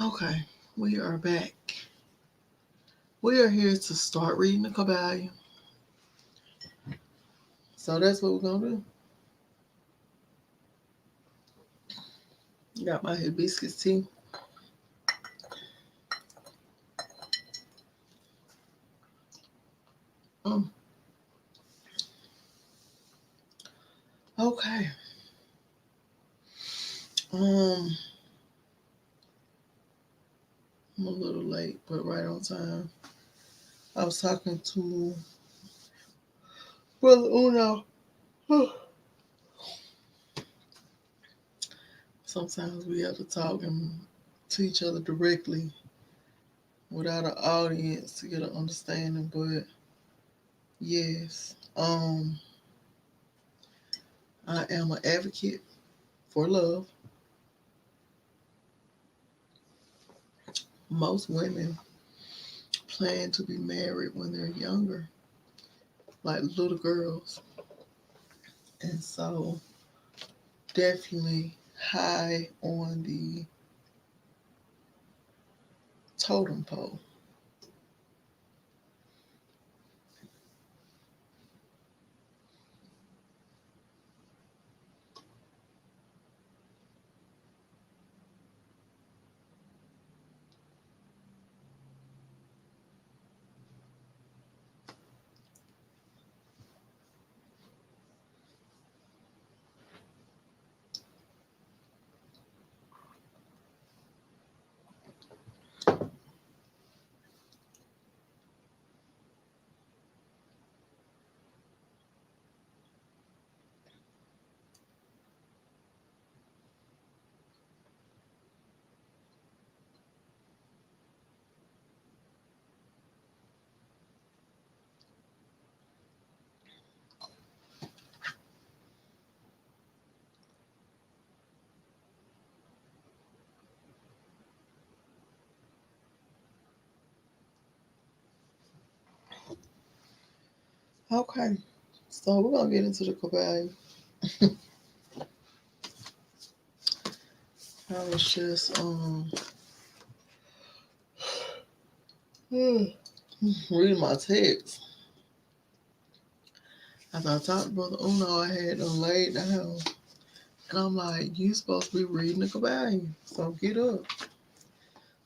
Okay, we are back. We are here to start reading the Kybalion. So that's what we're gonna do. Got my hibiscus tea. Mm. Okay. Um, I'm a little late, but right on time. I was talking to Brother Uno. Sometimes we have to talk to each other directly without an audience to get an understanding. But yes, I am an advocate for love. Most women plan to be married when they're younger, like little girls. And so, definitely high on the totem pole. Okay, so we're gonna get into the Kybalion. I was just reading my text. As I talked to Brother Uno, I had them laid down. And I'm like, you supposed to be reading the Kybalion. So get up.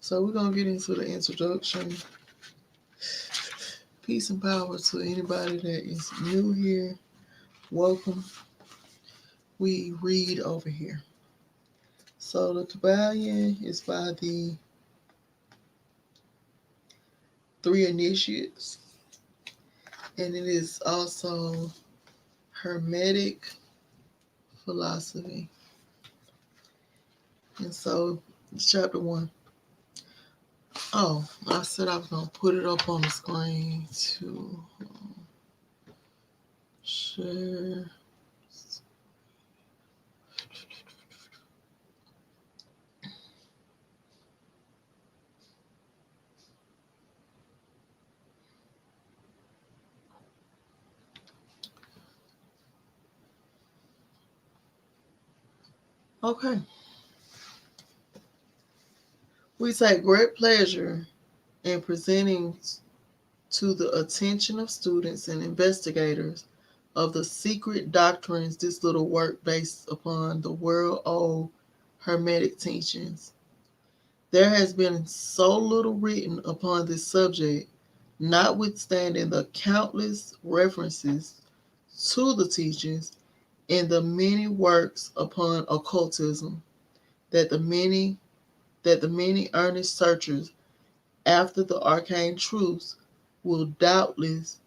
So we're gonna get into the introduction. Peace and power to anybody that is new here. Welcome. We read over here. So the Kybalion is by the three initiates, and it is also Hermetic philosophy. And so chapter one. Oh, I said I was gonna put it up on the screen to share. Okay. We take great pleasure in presenting to the attention of students and investigators of the secret doctrines this little work based upon the world old Hermetic teachings. There has been so little written upon this subject, notwithstanding the countless references to the teachings in the many works upon occultism, that the many earnest searchers after the arcane truths will doubtless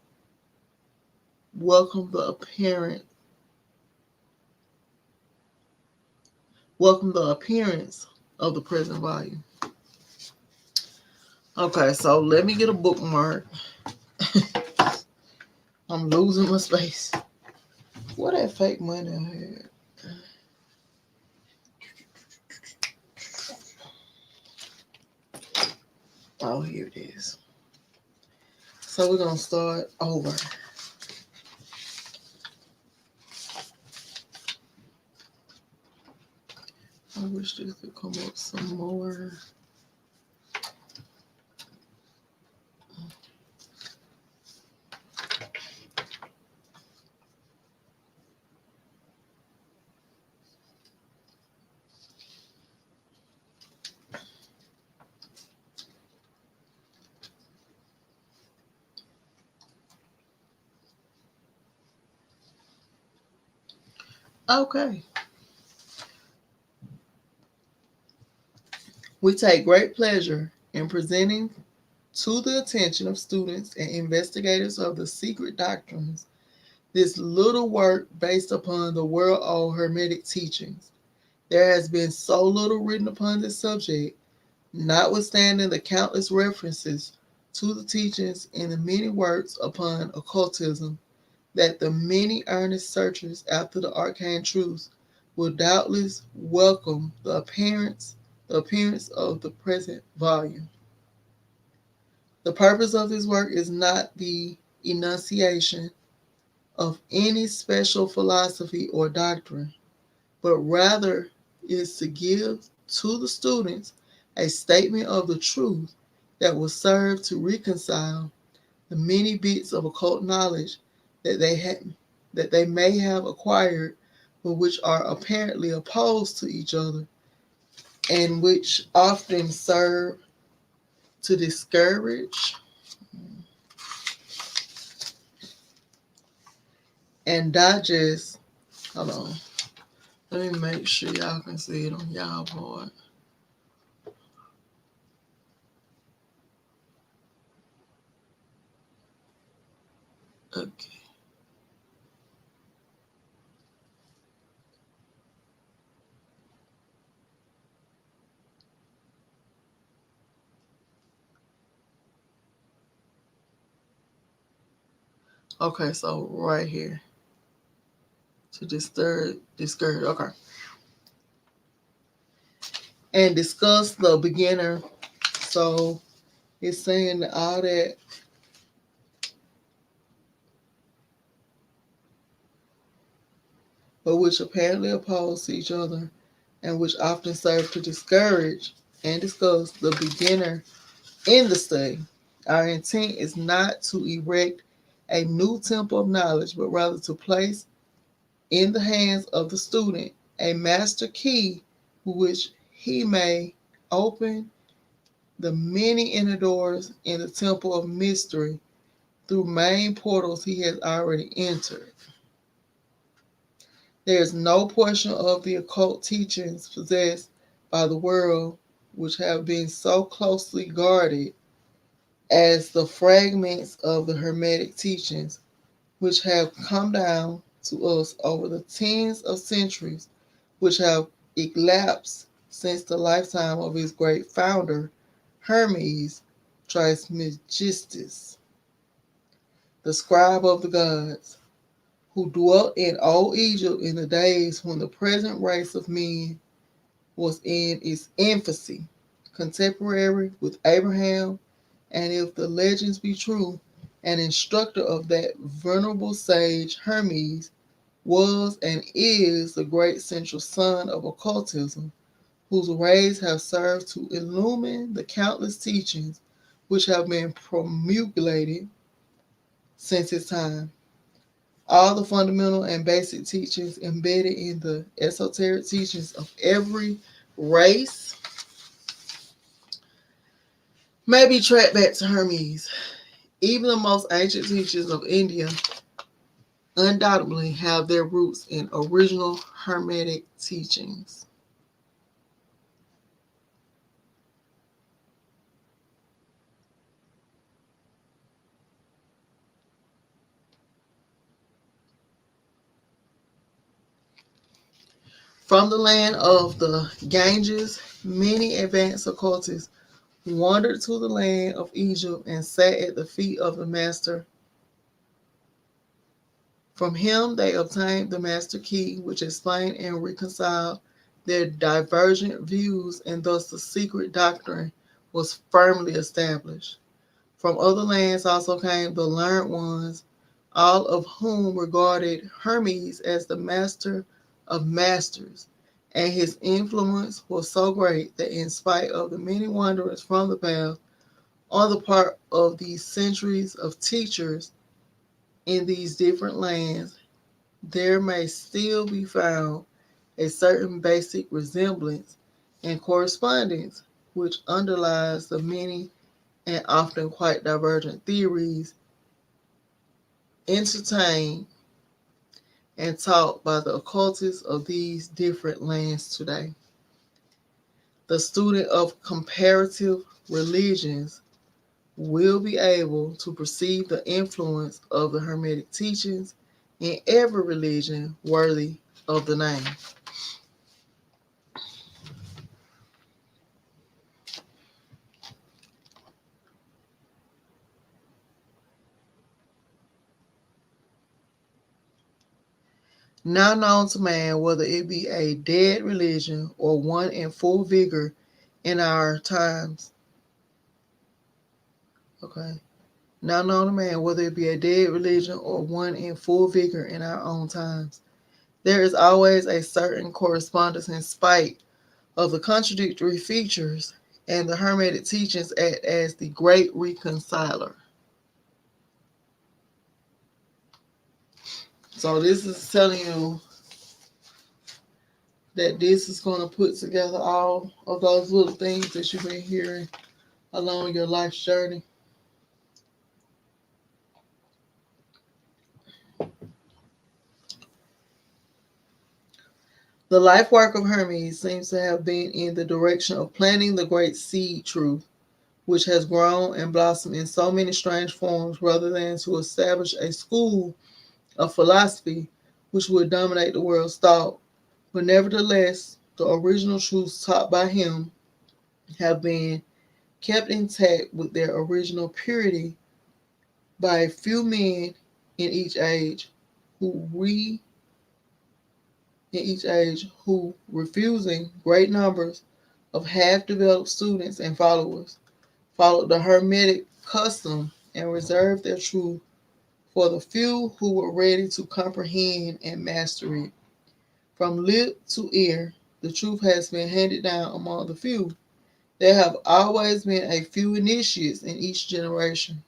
welcome the apparent welcome the appearance of the present volume. Okay, so let me get a bookmark. I'm losing my space. What that fake money I had? Oh, here it is. So we're gonna start over. I wish this could come up some more. Okay. We take great pleasure in presenting to the attention of students and investigators of the secret doctrines this little work based upon the world-old Hermetic teachings. There has been so little written upon this subject, notwithstanding the countless references to the teachings in the many works upon occultism, that the many earnest searchers after the arcane truths will doubtless welcome the appearance of the present volume. The purpose of this work is not the enunciation of any special philosophy or doctrine, but rather is to give to the students a statement of the truth that will serve to reconcile the many bits of occult knowledge that they may have acquired, but which are apparently opposed to each other, and which often serve to discourage and digest. Hold on. Let me make sure y'all can see it on y'all board. Okay. Okay, so right here. To discourage. Okay. And discuss the beginner. So it's saying that all that but which apparently oppose to each other and which often serve to discourage and discuss the beginner in the study. Our intent is not to erect a new temple of knowledge, but rather to place in the hands of the student a master key with which he may open the many inner doors in the temple of mystery through main portals he has already entered. There is no portion of the occult teachings possessed by the world which have been so closely guarded as the fragments of the Hermetic teachings which have come down to us over the tens of centuries which have elapsed since the lifetime of his great founder, Hermes Trismegistus, the scribe of the gods, who dwelt in old Egypt in the days when the present race of men was in its infancy, contemporary with Abraham, and if the legends be true, an instructor of that venerable sage Hermes, was and is the great central sun of occultism, whose rays have served to illumine the countless teachings which have been promulgated since his time. All the fundamental and basic teachings embedded in the esoteric teachings of every race may be tracked back to Hermes. Even the most ancient teachings of India undoubtedly have their roots in original Hermetic teachings. From the land of the Ganges, many advanced occultists wandered to the land of Egypt and sat at the feet of the master. From him they obtained the master key, which explained and reconciled their divergent views, and thus the secret doctrine was firmly established. From other lands also came the learned ones, all of whom regarded Hermes as the master of masters, and his influence was so great that in spite of the many wanderers from the path on the part of these centuries of teachers in these different lands, there may still be found a certain basic resemblance and correspondence which underlies the many and often quite divergent theories entertained and taught by the occultists of these different lands today. The student of comparative religions will be able to perceive the influence of the Hermetic teachings in every religion worthy of the name. Now known to man, whether it be a dead religion or one in full vigor in our times. Okay. Now known to man, whether it be a dead religion or one in full vigor in our own times. There is always a certain correspondence in spite of the contradictory features, and the Hermetic teachings act as the great reconciler. So this is telling you that this is going to put together all of those little things that you've been hearing along your life's journey. The life work of Hermes seems to have been in the direction of planting the great seed truth, which has grown and blossomed in so many strange forms, rather than to establish a school of philosophy which would dominate the world's thought. But nevertheless, the original truths taught by him have been kept intact with their original purity by a few men in each age who refusing great numbers of half-developed students and followers, followed the Hermetic custom and reserved their truth for the few who were ready to comprehend and master it. From lip to ear, the truth has been handed down among the few. There have always been a few initiates in each generation,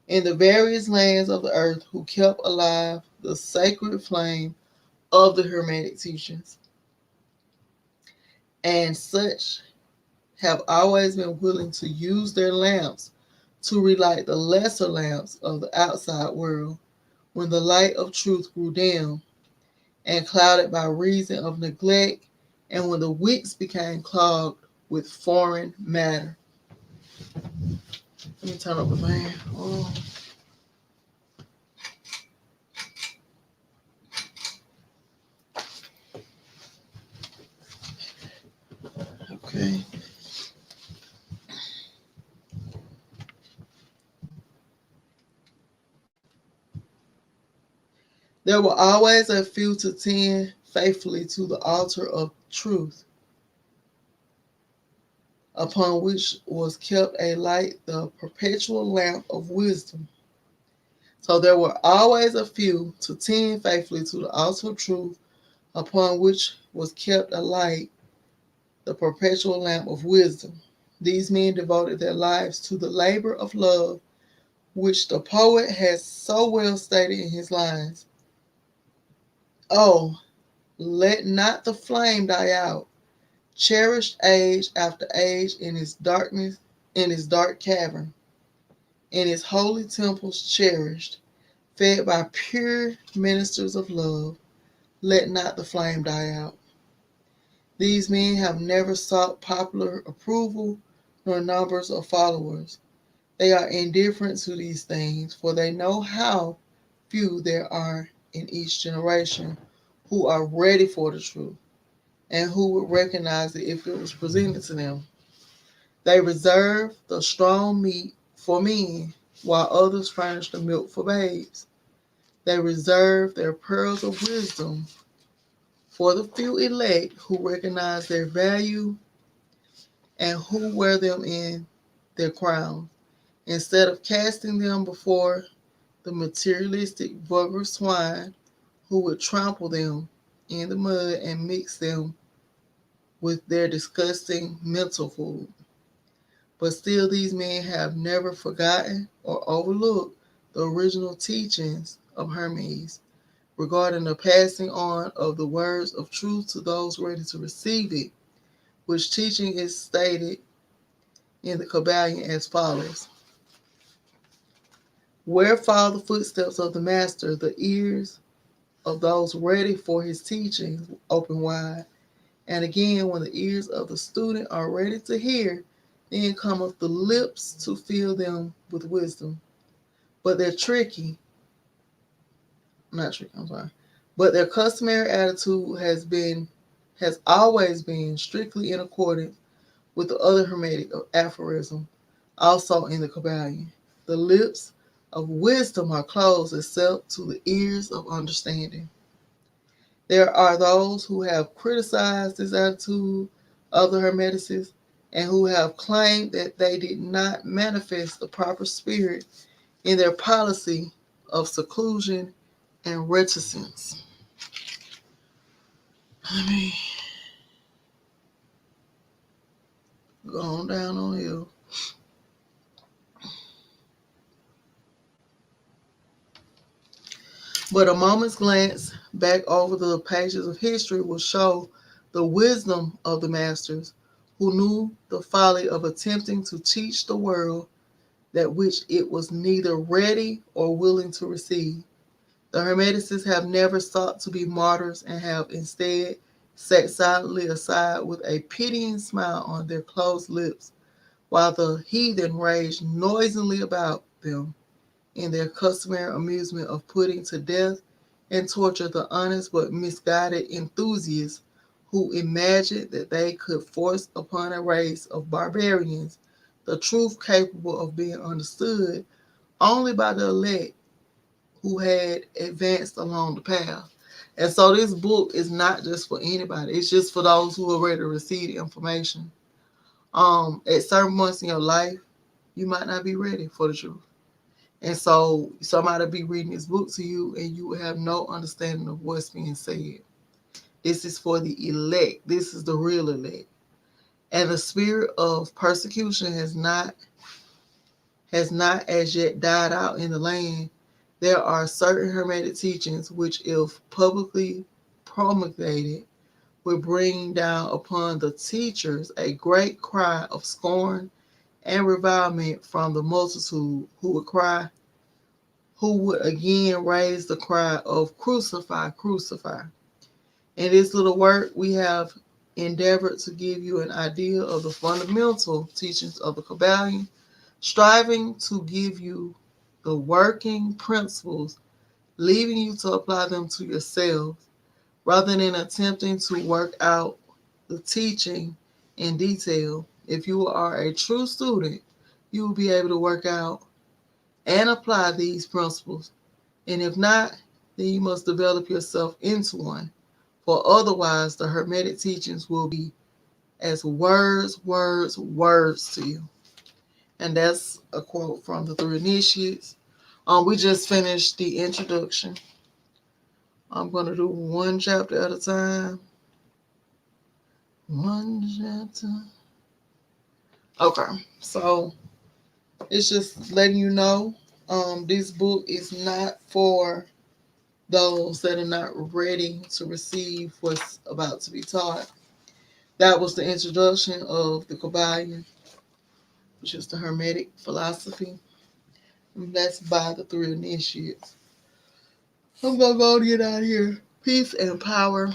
in the various lands of the earth, who kept alive the sacred flame of the Hermetic teachings. And such have always been willing to use their lamps to relight the lesser lamps of the outside world when the light of truth grew dim and clouded by reason of neglect, and when the wicks became clogged with foreign matter. Let me turn up the fan. Oh. Okay. There were always a few to tend faithfully to the altar of truth, upon which was kept a light, the perpetual lamp of wisdom. So there were always a few to tend faithfully to the altar of truth, upon which was kept a light, the perpetual lamp of wisdom. These men devoted their lives to the labor of love, which the poet has so well stated in his lines. Oh, let not the flame die out, cherished age after age in its darkness, in its dark cavern, in its holy temples cherished, fed by pure ministers of love. Let not the flame die out. These men have never sought popular approval nor numbers of followers. They are indifferent to these things, for they know how few there are in each generation who are ready for the truth and who would recognize it if it was presented to them. They reserve the strong meat for men, while others furnish the milk for babes. They reserve their pearls of wisdom for the few elect who recognize their value and who wear them in their crown, instead of casting them before the materialistic vulgar swine who would trample them in the mud and mix them with their disgusting mental food. But still, these men have never forgotten or overlooked the original teachings of Hermes regarding the passing on of the words of truth to those ready to receive it, which teaching is stated in the Kybalion as follows. Where fall the footsteps of the master, the ears of those ready for his teachings open wide. And again, when the ears of the student are ready to hear, then cometh the lips to fill them with wisdom. But they're tricky, not tricky, I'm sorry. But their customary attitude has always been strictly in accordance with the other Hermetic aphorism, also in the Kybalion. The lips of wisdom are closed except to the ears of understanding. There are those who have criticized this attitude of the Hermeticists and who have claimed that they did not manifest the proper spirit in their policy of seclusion and reticence. Let me go on down on here. But a moment's glance back over the pages of history will show the wisdom of the masters who knew the folly of attempting to teach the world that which it was neither ready or willing to receive. The Hermeticists have never sought to be martyrs and have instead sat silently aside with a pitying smile on their closed lips, while the heathen raged noisily about them in their customary amusement of putting to death and torture the honest but misguided enthusiasts who imagined that they could force upon a race of barbarians the truth capable of being understood only by the elect who had advanced along the path. And so this book is not just for anybody. It's just for those who are ready to receive the information. At certain points in your life, you might not be ready for the truth. And so somebody will be reading this book to you and you will have no understanding of what's being said. This is for the elect. This is the real elect. And the spirit of persecution has not as yet died out in the land. There are certain Hermetic teachings which, if publicly promulgated, will bring down upon the teachers a great cry of scorn and revilement from the multitude who would again raise the cry of crucify, crucify. In this little work, we have endeavored to give you an idea of the fundamental teachings of the Kybalion, striving to give you the working principles, leaving you to apply them to yourselves, rather than attempting to work out the teaching in detail. If you are a true student, you will be able to work out and apply these principles. And if not, then you must develop yourself into one. For otherwise, the Hermetic teachings will be as words, words, words to you. And that's a quote from the Three Initiates. We just finished the introduction. I'm going to do one chapter at a time. One chapter. Okay, so it's just letting you know this book is not for those that are not ready to receive what's about to be taught. That was the introduction of the Kybalion, which is the Hermetic philosophy. And that's by the Three Initiates. I'm going to go get out of here. Peace and power,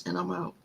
and I'm out.